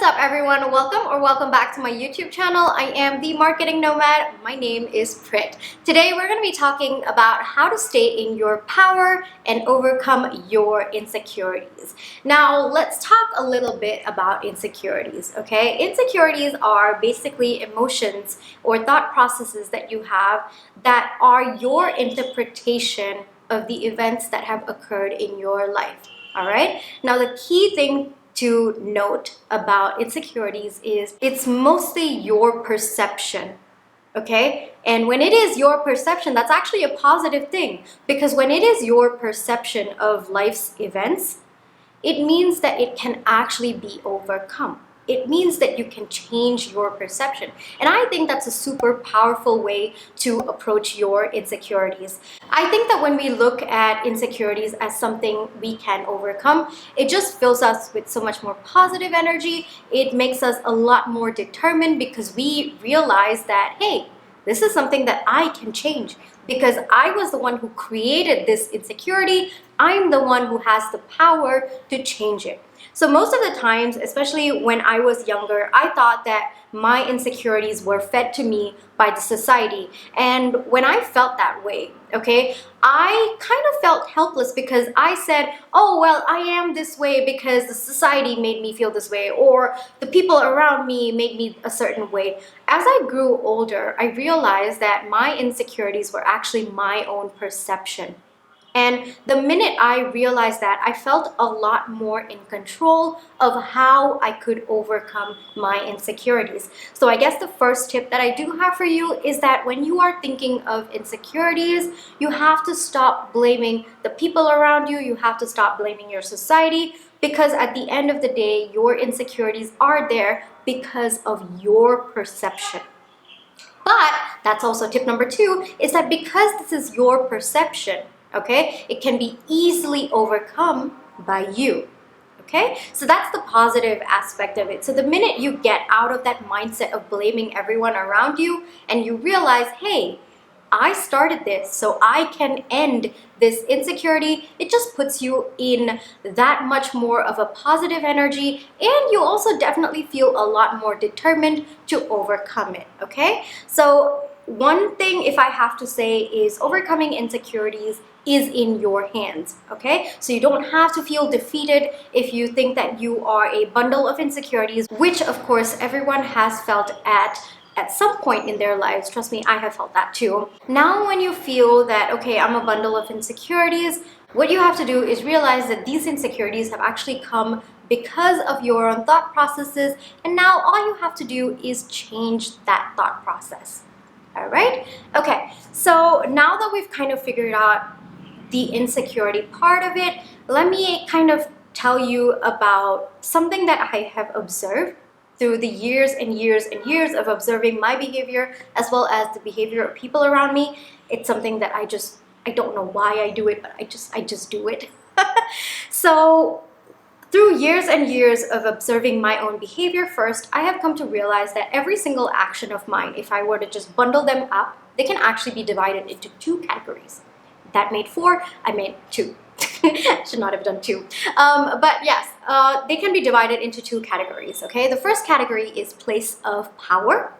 up, everyone? Welcome back to my YouTube channel. I am the Marketing Nomad. My name is Prit. Today we're going to be talking about how to stay in your power and overcome your insecurities. Now let's talk a little bit about insecurities, okay? Insecurities are basically emotions or thought processes that you have that are your interpretation of the events that have occurred in your life. All right? Now the key thing to note about insecurities is it's mostly your perception, okay? And when it is your perception, that's actually a positive thing, because when it is your perception of life's events, it means that it can actually be overcome. It means that you can change your perception. And I think that's a super powerful way to approach your insecurities. I think that when we look at insecurities as something we can overcome, it just fills us with so much more positive energy. It makes us a lot more determined because we realize that, hey, this is something that I can change because I was the one who created this insecurity. I'm the one who has the power to change it. So most of the times, especially when I was younger, I thought that my insecurities were fed to me by the society. And when I felt that way, okay, I kind of felt helpless because I said, oh, well, I am this way because the society made me feel this way, or the people around me made me a certain way. As I grew older, I realized that my insecurities were actually my own perception. And the minute I realized that, I felt a lot more in control of how I could overcome my insecurities. So I guess the first tip that I do have for you is that when you are thinking of insecurities, you have to stop blaming the people around you. You have to stop blaming your society, because at the end of the day, your insecurities are there because of your perception. But that's also tip number 2, is that because this is your perception, okay, it can be easily overcome by you. Okay, so that's the positive aspect of it. So the minute you get out of that mindset of blaming everyone around you and you realize, hey, I started this, so I can end this insecurity, it just puts you in that much more of a positive energy, and you also definitely feel a lot more determined to overcome it, okay? So one thing, if I have to say, is overcoming insecurities is in your hands, okay? So you don't have to feel defeated if you think that you are a bundle of insecurities, which of course everyone has felt at some point in their lives. Trust me, I have felt that too. Now when you feel that, okay, I'm a bundle of insecurities, what you have to do is realize that these insecurities have actually come because of your own thought processes, and now all you have to do is change that thought process. All right? Okay, so now that we've kind of figured out the insecurity part of it, let me kind of tell you about something that I have observed through the years and years and years of observing my behavior as well as the behavior of people around me. It's something that I don't know why I do it, but I just do it. So through years and years of observing my own behavior first, I have come to realize that every single action of mine, if I were to just bundle them up, they can actually be divided into 2 categories. That made 4, I made 2. Should not have done 2. But yes, they can be divided into 2 categories, okay? The first category is place of power.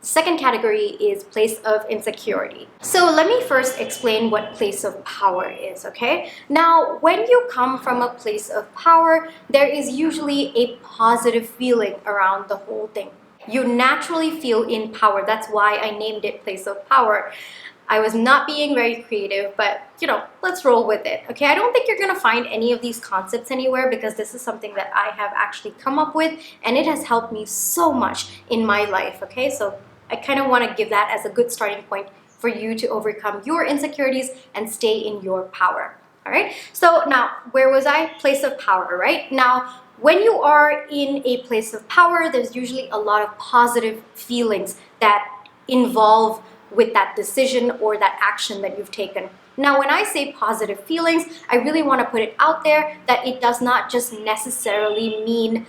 The second category is place of insecurity. So let me first explain what place of power is, okay? Now, when you come from a place of power, there is usually a positive feeling around the whole thing. You naturally feel in power. That's why I named it place of power. I was not being very creative, but you know, let's roll with it, okay? I don't think you're gonna find any of these concepts anywhere, because this is something that I have actually come up with, and it has helped me so much in my life, okay? So I kind of want to give that as a good starting point for you to overcome your insecurities and stay in your power, all right? So now, where was I? Place of power, right? Now, when you are in a place of power, there's usually a lot of positive feelings that involve with that decision or that action that you've taken. Now, when I say positive feelings, I really want to put it out there that it does not just necessarily mean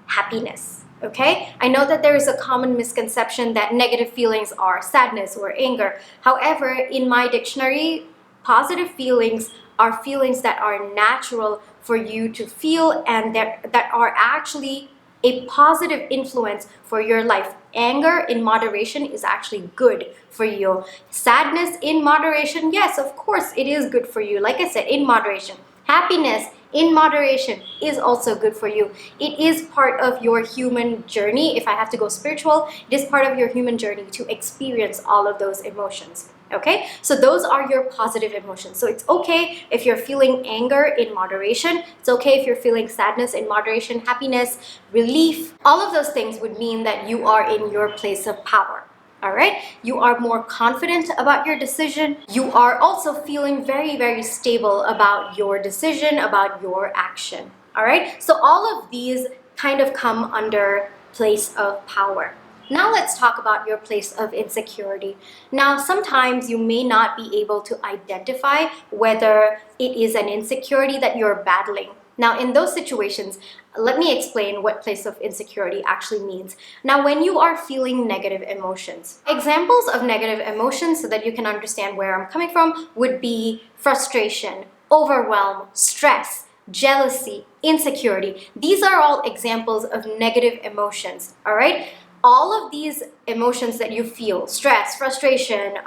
happiness, okay? I know that there is a common misconception that negative feelings are sadness or anger. However, in my dictionary, positive feelings are feelings that are natural for you to feel and that are actually a positive influence for your life. Anger in moderation is actually good for you. Sadness in moderation, yes, of course it is good for you. Like I said, in moderation. Happiness in moderation is also good for you. It is part of your human journey. If I have to go spiritual, it is part of your human journey to experience all of those emotions. Okay, so those are your positive emotions. So it's okay if you're feeling anger in moderation. It's okay if you're feeling sadness in moderation, happiness, relief. All of those things would mean that you are in your place of power. All right, you are more confident about your decision. You are also feeling very, very stable about your decision, about your action. All right, so all of these kind of come under place of power. Now let's talk about your place of insecurity. Now, sometimes you may not be able to identify whether it is an insecurity that you're battling. Now, in those situations, let me explain what place of insecurity actually means. Now, when you are feeling negative emotions, examples of negative emotions so that you can understand where I'm coming from would be frustration, overwhelm, stress, jealousy, insecurity. These are all examples of negative emotions, all right? All of these emotions that you feel, stress, frustration,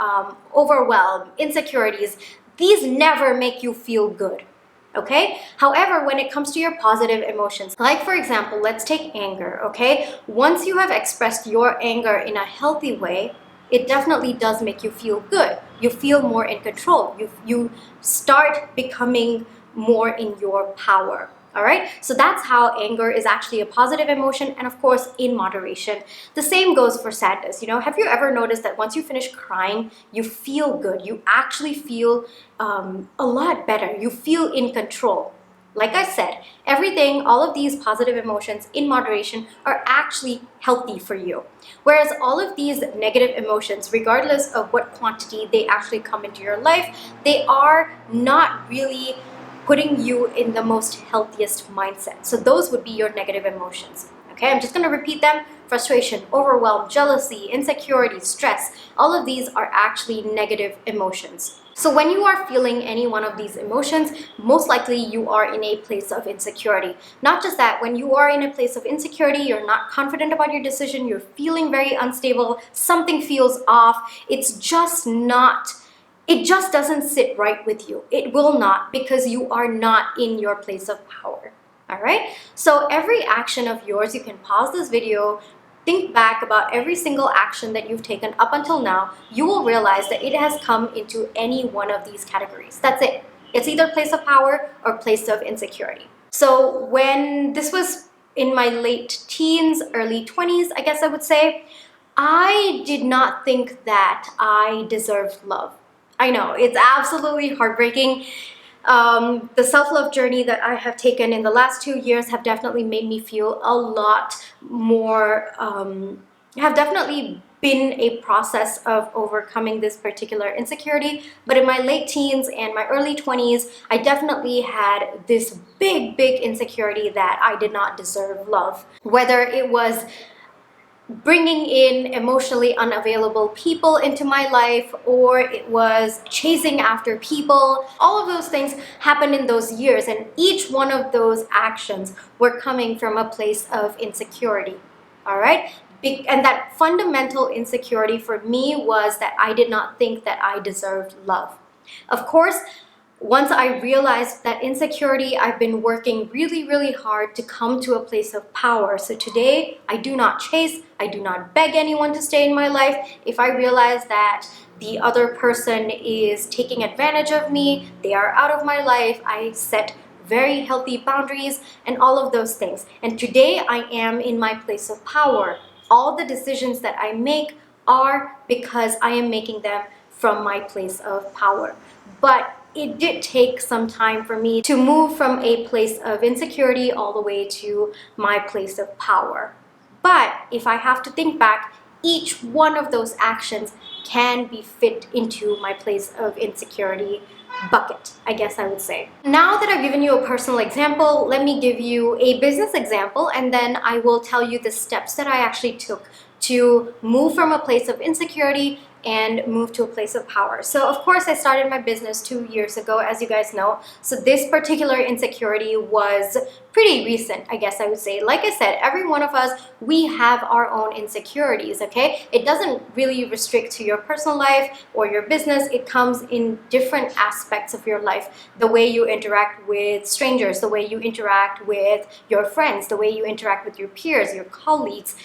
overwhelm, insecurities, these never make you feel good. Okay? However, when it comes to your positive emotions, like for example, let's take anger, okay? Once you have expressed your anger in a healthy way, it definitely does make you feel good. You feel more in control. You start becoming more in your power. All right, so that's how anger is actually a positive emotion, and of course in moderation. The same goes for sadness. You know, have you ever noticed that once you finish crying, you feel good? You actually feel a lot better. You feel in control. Like I said, everything, all of these positive emotions in moderation are actually healthy for you. Whereas all of these negative emotions, regardless of what quantity they actually come into your life, they are not really putting you in the most healthiest mindset. So those would be your negative emotions. Okay, I'm just going to repeat them. Frustration, overwhelm, jealousy, insecurity, stress. All of these are actually negative emotions. So when you are feeling any one of these emotions, most likely you are in a place of insecurity. Not just that, when you are in a place of insecurity, you're not confident about your decision, you're feeling very unstable, something feels off, it's just not, it just doesn't sit right with you. It will not, because you are not in your place of power. All right? So every action of yours, you can pause this video, think back about every single action that you've taken up until now. You will realize that it has come into any one of these categories. That's it. It's either place of power or place of insecurity. So when this was in my late teens, early 20s, I guess I would say, I did not think that I deserved love. I know, it's absolutely heartbreaking. The self-love journey that I have taken in the last 2 years have definitely made me feel a lot more, have definitely been a process of overcoming this particular insecurity. But in my late teens and my early 20s, I definitely had this big, big insecurity that I did not deserve love. Whether it was bringing in emotionally unavailable people into my life, or it was chasing after people. All of those things happened in those years, and each one of those actions were coming from a place of insecurity. All right? And that fundamental insecurity for me was that I did not think that I deserved love. Of course, once I realized that insecurity, I've been working really, really hard to come to a place of power. So today, I do not chase, I do not beg anyone to stay in my life. If I realize that the other person is taking advantage of me, they are out of my life, I set very healthy boundaries and all of those things. And today, I am in my place of power. All the decisions that I make are because I am making them from my place of power. But it did take some time for me to move from a place of insecurity all the way to my place of power. But if I have to think back, each one of those actions can be fit into my place of insecurity bucket, I guess I would say. Now that I've given you a personal example, let me give you a business example, and then I will tell you the steps that I actually took to move from a place of insecurity and move to a place of power. So of course I started my business 2 years ago, as you guys know. So this particular insecurity was pretty recent, I guess I would say. Like I said, every one of us, we have our own insecurities, okay? It doesn't really restrict to your personal life or your business. It comes in different aspects of your life. The way you interact with strangers, the way you interact with your friends, the way you interact with your peers, your colleagues,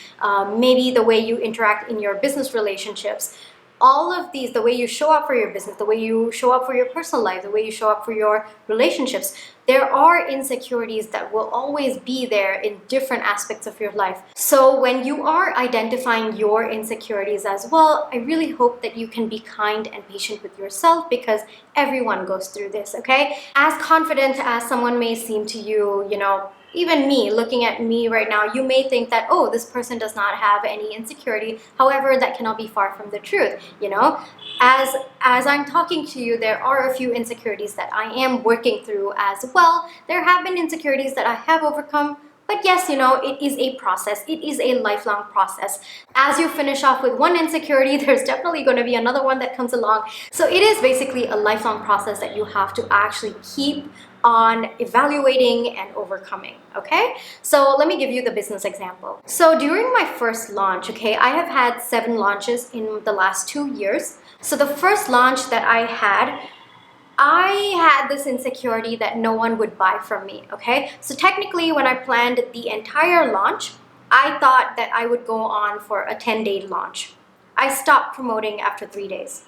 maybe the way you interact in your business relationships. All of these, the way you show up for your business, the way you show up for your personal life, the way you show up for your relationships, there are insecurities that will always be there in different aspects of your life. So when you are identifying your insecurities as well, I really hope that you can be kind and patient with yourself, because everyone goes through this, okay? As confident as someone may seem to you, you know, even me, looking at me right now, you may think that, oh, this person does not have any insecurity. However, that cannot be far from the truth, you know? As I'm talking to you, there are a few insecurities that I am working through as well. There have been insecurities that I have overcome, but yes, you know, it is a process. It is a lifelong process. As you finish off with one insecurity, there's definitely going to be another one that comes along. So it is basically a lifelong process that you have to actually keep on evaluating and overcoming, okay? So let me give you the business example. So during my first launch, okay, I have had 7 launches in the last 2 years. So the first launch that I had this insecurity that no one would buy from me, okay? So technically, when I planned the entire launch, I thought that I would go on for a 10-day launch. I stopped promoting after 3 days.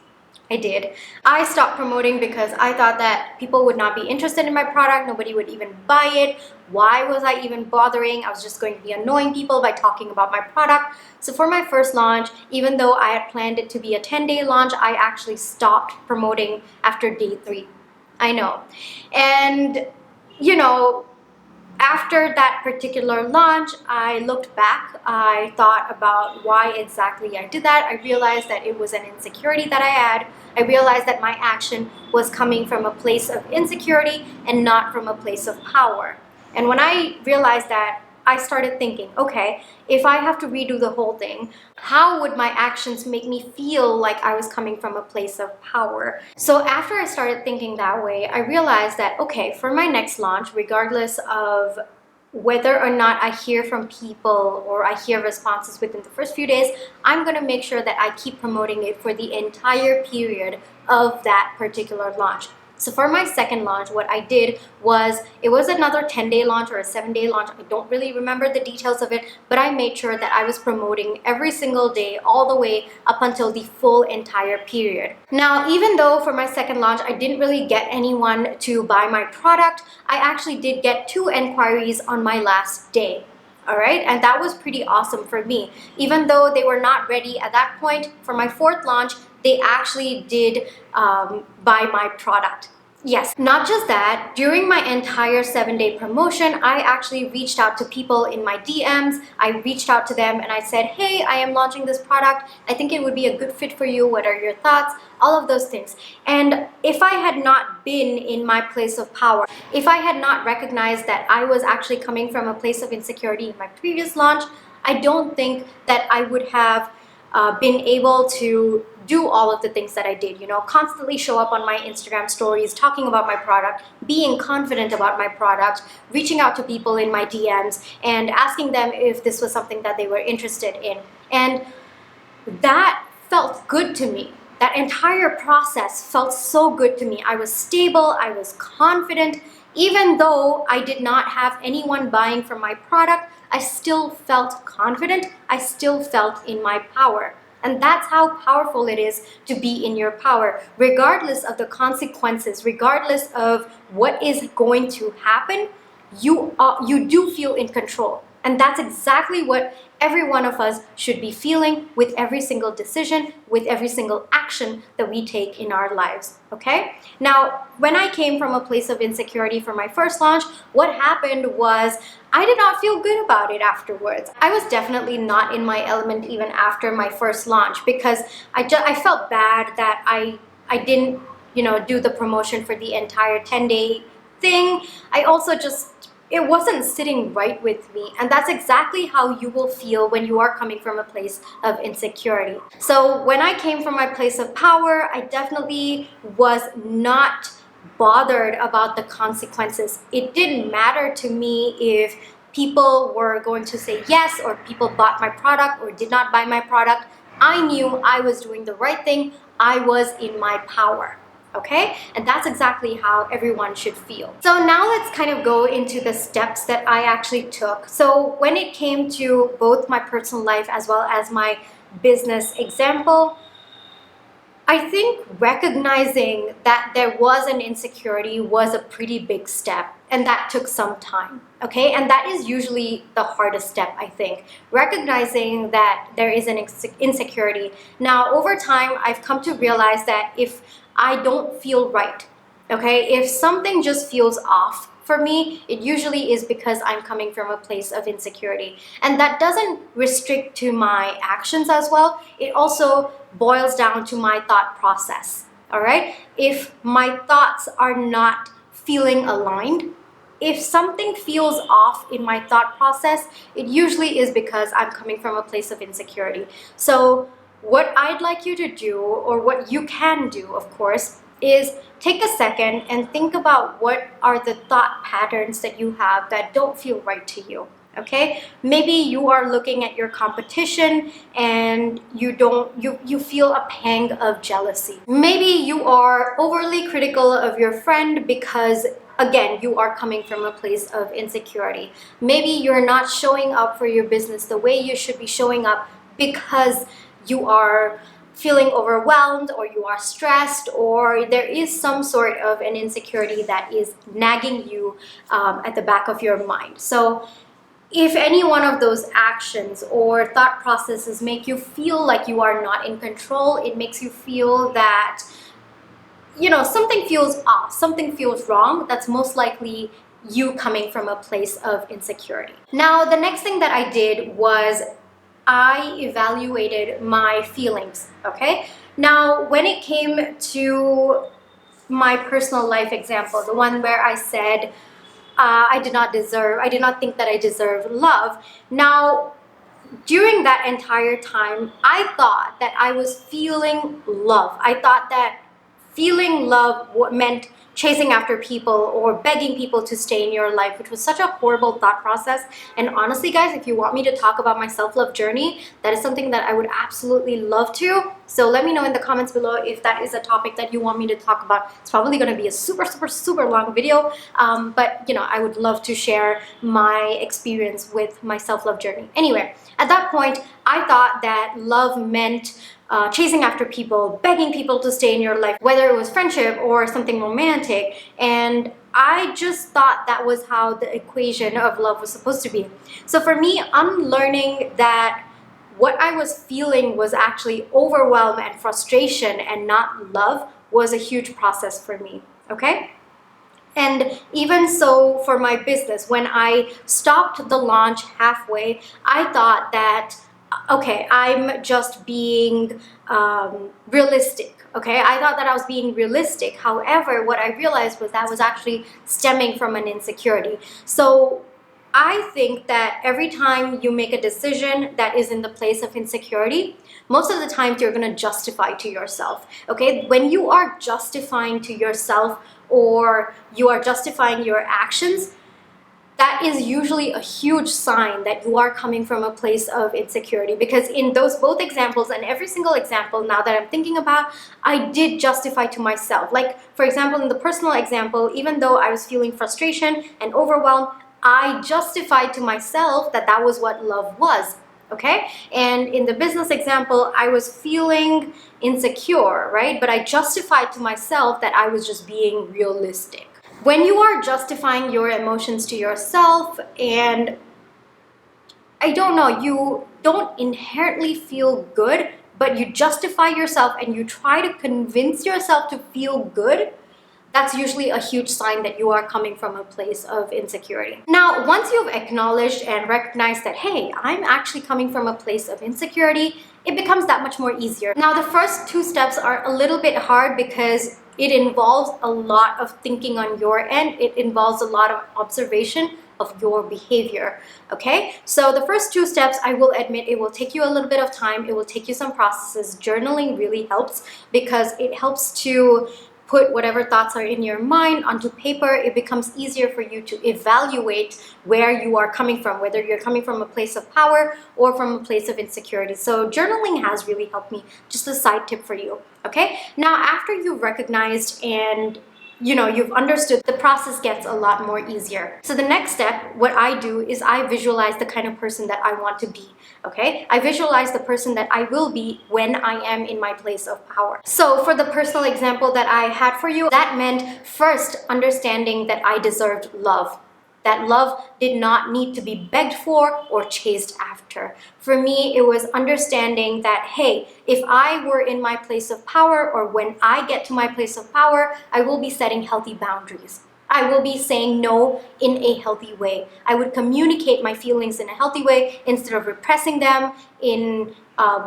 I did. I stopped promoting because I thought that people would not be interested in my product. Nobody would even buy it. Why was I even bothering? I was just going to be annoying people by talking about my product. So for my first launch, even though I had planned it to be a 10-day launch, I actually stopped promoting after day 3. I know. And, you know, after that particular launch, I looked back. I thought about why exactly I did that. I realized that it was an insecurity that I had. I realized that my action was coming from a place of insecurity and not from a place of power. And when I realized that, I started thinking, okay, if I have to redo the whole thing, how would my actions make me feel like I was coming from a place of power? So after I started thinking that way, I realized that, okay, for my next launch, regardless of whether or not I hear from people or I hear responses within the first few days, I'm going to make sure that I keep promoting it for the entire period of that particular launch. So for my second launch, what I did was, it was another 10-day launch or a 7-day launch. I don't really remember the details of it, but I made sure that I was promoting every single day all the way up until the full entire period. Now, even though for my second launch, I didn't really get anyone to buy my product, I actually did get 2 inquiries on my last day. All right, and that was pretty awesome for me. Even though they were not ready at that point, for my 4th launch, they actually did buy my product. Yes, not just that, during my entire 7-day promotion, I actually reached out to people in my DMs. I reached out to them and I said, hey, I am launching this product. I think it would be a good fit for you. What are your thoughts? All of those things. And if I had not been in my place of power, if I had not recognized that I was actually coming from a place of insecurity in my previous launch, I don't think that I would have been able to do all of the things that I did, you know, constantly show up on my Instagram stories, talking about my product, being confident about my product, reaching out to people in my DMs and asking them if this was something that they were interested in. And that felt good to me. That entire process felt so good to me. I was stable, I was confident. Even though I did not have anyone buying from my product, I still felt confident. I still felt in my power. And that's how powerful it is to be in your power. Regardless of the consequences, regardless of what is going to happen, you do feel in control. And that's exactly what every one of us should be feeling with every single decision, with every single action that we take in our lives, okay? Now, when I came from a place of insecurity for my first launch, what happened was I did not feel good about it afterwards. I was definitely not in my element even after my first launch, because I felt bad that I didn't, you know, do the promotion for the entire 10-day thing. I also it wasn't sitting right with me. And that's exactly how you will feel when you are coming from a place of insecurity. So when I came from my place of power, I definitely was not bothered about the consequences. It didn't matter to me if people were going to say yes, or people bought my product or did not buy my product. I knew I was doing the right thing. I was in my power. Okay, and that's exactly how everyone should feel. So now let's kind of go into the steps that I actually took. So when it came to both my personal life as well as my business example, I think recognizing that there was an insecurity was a pretty big step, and that took some time, okay? And that is usually the hardest step, I think. Recognizing that there is an insecurity. Now, over time, I've come to realize that if I don't feel right, okay, if something just feels off for me, it usually is because I'm coming from a place of insecurity. And that doesn't restrict to my actions as well. It also boils down to my thought process, all right? If my thoughts are not feeling aligned, if something feels off in my thought process, it usually is because I'm coming from a place of insecurity. So what I'd like you to do, or what you can do, of course, is take a second and think about what are the thought patterns that you have that don't feel right to you. Okay, maybe you are looking at your competition and you feel a pang of jealousy. Maybe you are overly critical of your friend because, again, you are coming from a place of insecurity. Maybe you're not showing up for your business the way you should be showing up because you are feeling overwhelmed, or you are stressed, or there is some sort of an insecurity that is nagging you at the back of your mind. So if any one of those actions or thought processes make you feel like you are not in control, it makes you feel that, you know, something feels off, something feels wrong, that's most likely you coming from a place of insecurity. Now, the next thing that I did was I evaluated my feelings, okay? Now, when it came to my personal life example, the one where I said, I did not think that I deserve love. Now, during that entire time, I thought that I was feeling love. I thought that feeling love meant chasing after people or begging people to stay in your life, which was such a horrible thought process. And honestly, guys, if you want me to talk about my self-love journey, that is something that I would absolutely love to. So let me know in the comments below if that is a topic that you want me to talk about. It's probably going to be a super, super, super long video. But, you know, I would love to share my experience with my self-love journey. Anyway, at that point, I thought that love meant chasing after people, begging people to stay in your life, whether it was friendship or something romantic. And I just thought that was how the equation of love was supposed to be. So for me, unlearning that what I was feeling was actually overwhelm and frustration and not love was a huge process for me, okay? And even so for my business, when I stopped the launch halfway, I thought that, okay, I'm just being realistic. Okay, I thought that I was being realistic. However, what I realized was that was actually stemming from an insecurity. So I think that every time you make a decision that is in the place of insecurity, most of the times you're going to justify to yourself. Okay, when you are justifying to yourself or you are justifying your actions, that is usually a huge sign that you are coming from a place of insecurity. Because in those both examples, and every single example now that I'm thinking about, I did justify to myself. Like, for example, in the personal example, even though I was feeling frustration and overwhelmed, I justified to myself that that was what love was. Okay? And in the business example, I was feeling insecure, right? But I justified to myself that I was just being realistic. When you are justifying your emotions to yourself, and I don't know, you don't inherently feel good, but you justify yourself and you try to convince yourself to feel good, that's usually a huge sign that you are coming from a place of insecurity. Now, once you've acknowledged and recognized that, hey, I'm actually coming from a place of insecurity, it becomes that much more easier. Now, the first two steps are a little bit hard because it involves a lot of thinking on your end. It involves a lot of observation of your behavior, okay? So the first two steps, I will admit, it will take you a little bit of time. It will take you some processes. Journaling really helps because it helps to put whatever thoughts are in your mind onto paper, it becomes easier for you to evaluate where you are coming from, whether you're coming from a place of power or from a place of insecurity. So journaling has really helped me. Just a side tip for you. Okay, now after you've recognized and you've understood, the process gets a lot more easier. So the next step, what I do is I visualize the kind of person that I want to be. Okay, I visualize the person that I will be when I am in my place of power. So for the personal example that I had for you, that meant first understanding that I deserved love. That love did not need to be begged for or chased after. For me, it was understanding that, hey, if I were in my place of power, or when I get to my place of power, I will be setting healthy boundaries. I will be saying no in a healthy way. I would communicate my feelings in a healthy way instead of repressing them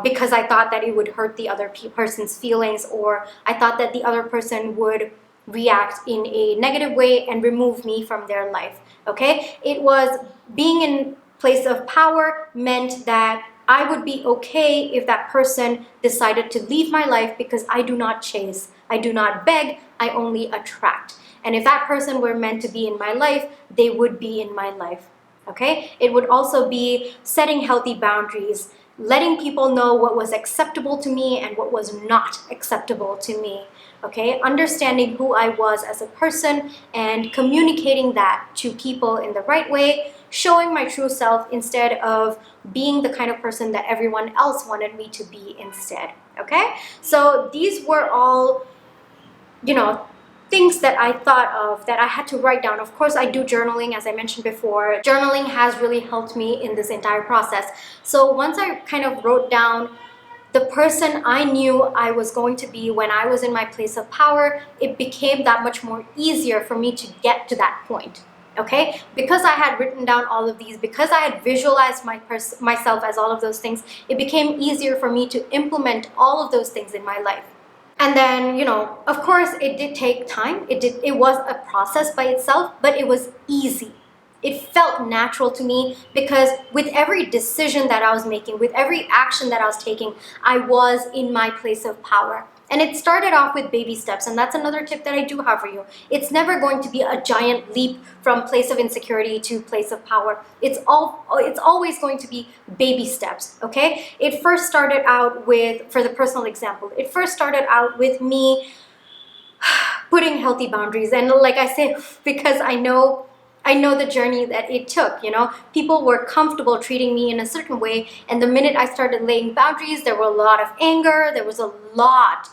because I thought that it would hurt the other person's feelings, or I thought that the other person would react in a negative way and remove me from their life. Okay, it was being in place of power meant that I would be okay if that person decided to leave my life, because I do not chase, I do not beg, I only attract. And if that person were meant to be in my life, they would be in my life. Okay, it would also be setting healthy boundaries, letting people know what was acceptable to me and what was not acceptable to me. Okay, understanding who I was as a person and communicating that to people in the right way, showing my true self instead of being the kind of person that everyone else wanted me to be instead. Okay, so these were all, things that I thought of that I had to write down. Of course, I do journaling, as I mentioned before. Journaling has really helped me in this entire process. So once I kind of wrote down the person I knew I was going to be when I was in my place of power, it became that much more easier for me to get to that point. Okay, because I had written down all of these, because I had visualized myself as all of those things, it became easier for me to implement all of those things in my life. And then, of course, it did take time. It was a process by itself, but it was easy. It felt natural to me because with every decision that I was making, with every action that I was taking, I was in my place of power. And it started off with baby steps, and that's another tip that I do have for you. It's never going to be a giant leap from place of insecurity to place of power. It's always going to be baby steps, okay? It first started out with, for the personal example, it first started out with me putting healthy boundaries. And like I said, because I know the journey that it took, people were comfortable treating me in a certain way. And the minute I started laying boundaries, there were a lot of anger. There was a lot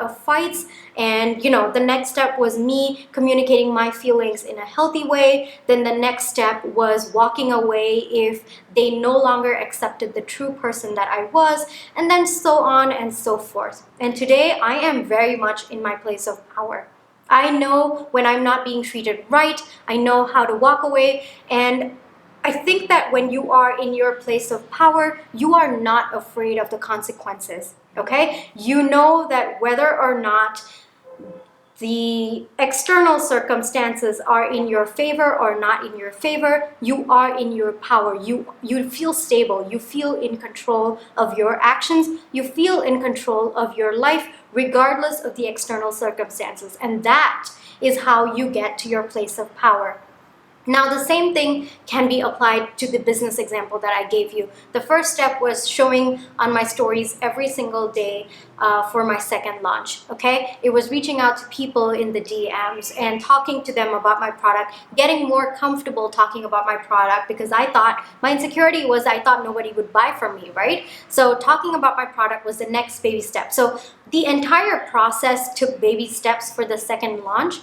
of fights. And, the next step was me communicating my feelings in a healthy way. Then the next step was walking away if they no longer accepted the true person that I was, and then so on and so forth. And today I am very much in my place of power. I know when I'm not being treated right. I know how to walk away. And I think that when you are in your place of power, you are not afraid of the consequences, okay? You know that whether or not the external circumstances are in your favor or not in your favor, you are in your power. You feel stable. You feel in control of your actions. You feel in control of your life, regardless of the external circumstances. And that is how you get to your place of power. Now, the same thing can be applied to the business example that I gave you. The first step was showing on my stories every single day for my second launch, okay? It was reaching out to people in the DMs and talking to them about my product, getting more comfortable talking about my product, because I thought my insecurity was I thought nobody would buy from me, right? So talking about my product was the next baby step. So the entire process took baby steps for the second launch,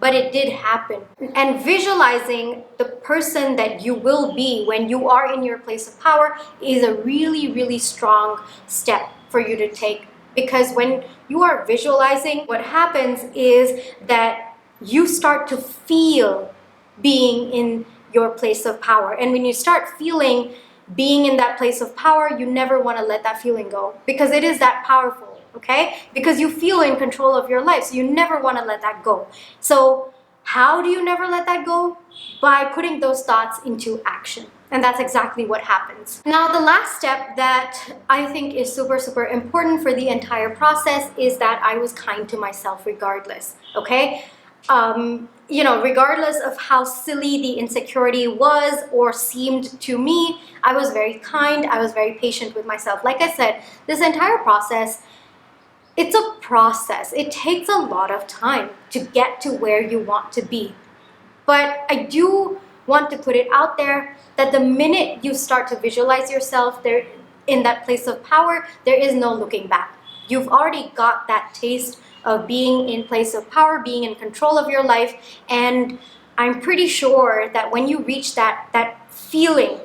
but it did happen. And visualizing the person that you will be when you are in your place of power is a really, really strong step for you to take. Because when you are visualizing, what happens is that you start to feel being in your place of power. And when you start feeling being in that place of power, you never want to let that feeling go, because it is that powerful. Okay? Because you feel in control of your life, so you never want to let that go. So how do you never let that go? By putting those thoughts into action. And that's exactly what happens. Now, the last step that I think is super, super important for the entire process is that I was kind to myself regardless, okay? Regardless of how silly the insecurity was or seemed to me, I was very kind, I was very patient with myself. Like I said, this entire process, it's a process. It takes a lot of time to get to where you want to be. But I do want to put it out there that the minute you start to visualize yourself there in that place of power, there is no looking back. You've already got that taste of being in place of power, being in control of your life, and I'm pretty sure that when you reach that feeling,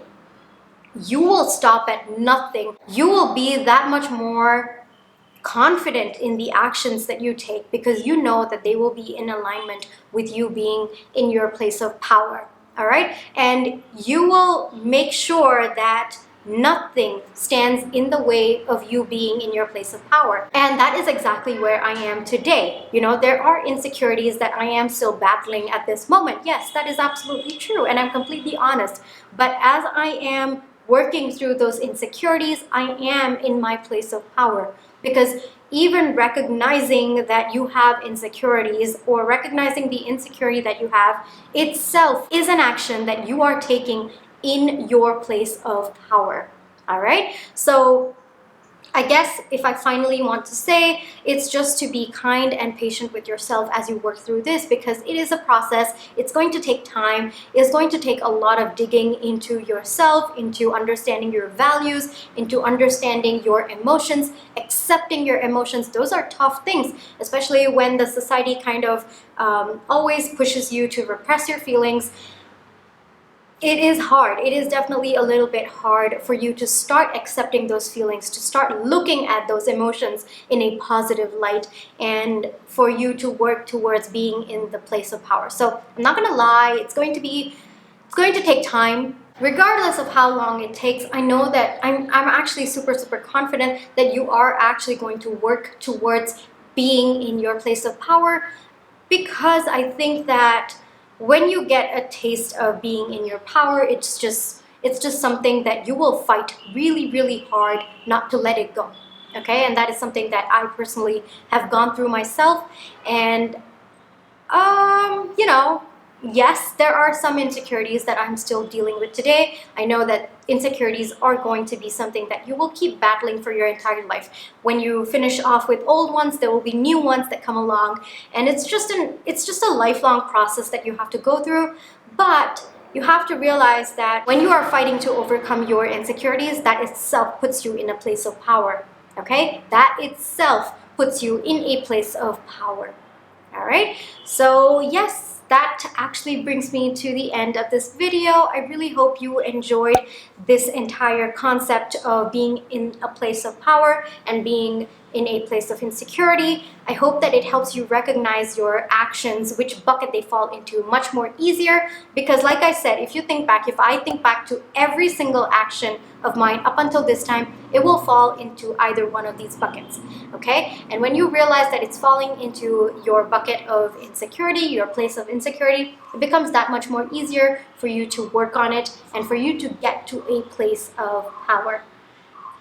you will stop at nothing. You will be that much more confident in the actions that you take because you know that they will be in alignment with you being in your place of power. All right, and you will make sure that nothing stands in the way of you being in your place of power. And that is exactly where I am today. There are insecurities that I am still battling at this moment. Yes, that is absolutely true, and I'm completely honest. But as I am working through those insecurities, I am in my place of power. Because even recognizing that you have insecurities or recognizing the insecurity that you have itself is an action that you are taking in your place of power. All right? So I guess if I finally want to say, it's just to be kind and patient with yourself as you work through this, because it is a process. It's going to take time. It's going to take a lot of digging into yourself, into understanding your values, into understanding your emotions, accepting your emotions. Those are tough things, especially when the society kind of always pushes you to repress your feelings. It is hard. It is definitely a little bit hard for you to start accepting those feelings, to start looking at those emotions in a positive light, and for you to work towards being in the place of power. So I'm not gonna lie, it's going to take time. Regardless of how long it takes, I know that I'm actually super, super confident that you are actually going to work towards being in your place of power, because I think that when you get a taste of being in your power, it's just something that you will fight really, really hard not to let it go. Okay, and that is something that I personally have gone through myself. And yes, there are some insecurities that I'm still dealing with today. I know that insecurities are going to be something that you will keep battling for your entire life. When you finish off with old ones, there will be new ones that come along, and it's just a lifelong process that you have to go through. But you have to realize that when you are fighting to overcome your insecurities, that itself puts you in a place of power. Okay? That itself puts you in a place of power. All right? So yes, that actually brings me to the end of this video. I really hope you enjoyed this entire concept of being in a place of power and being in a place of insecurity. I hope that it helps you recognize your actions, which bucket they fall into, much more easier. Because like I said, if I think back to every single action of mine up until this time, it will fall into either one of these buckets, okay? And when you realize that it's falling into your bucket of insecurity, your place of insecurity, it becomes that much more easier for you to work on it and for you to get to a place of power.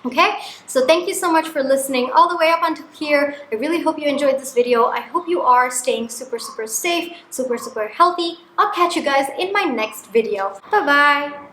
Okay, so thank you so much for listening all the way up until here. I really hope you enjoyed this video. I hope you are staying super, super safe, super, super healthy. I'll catch you guys in my next video. Bye-bye.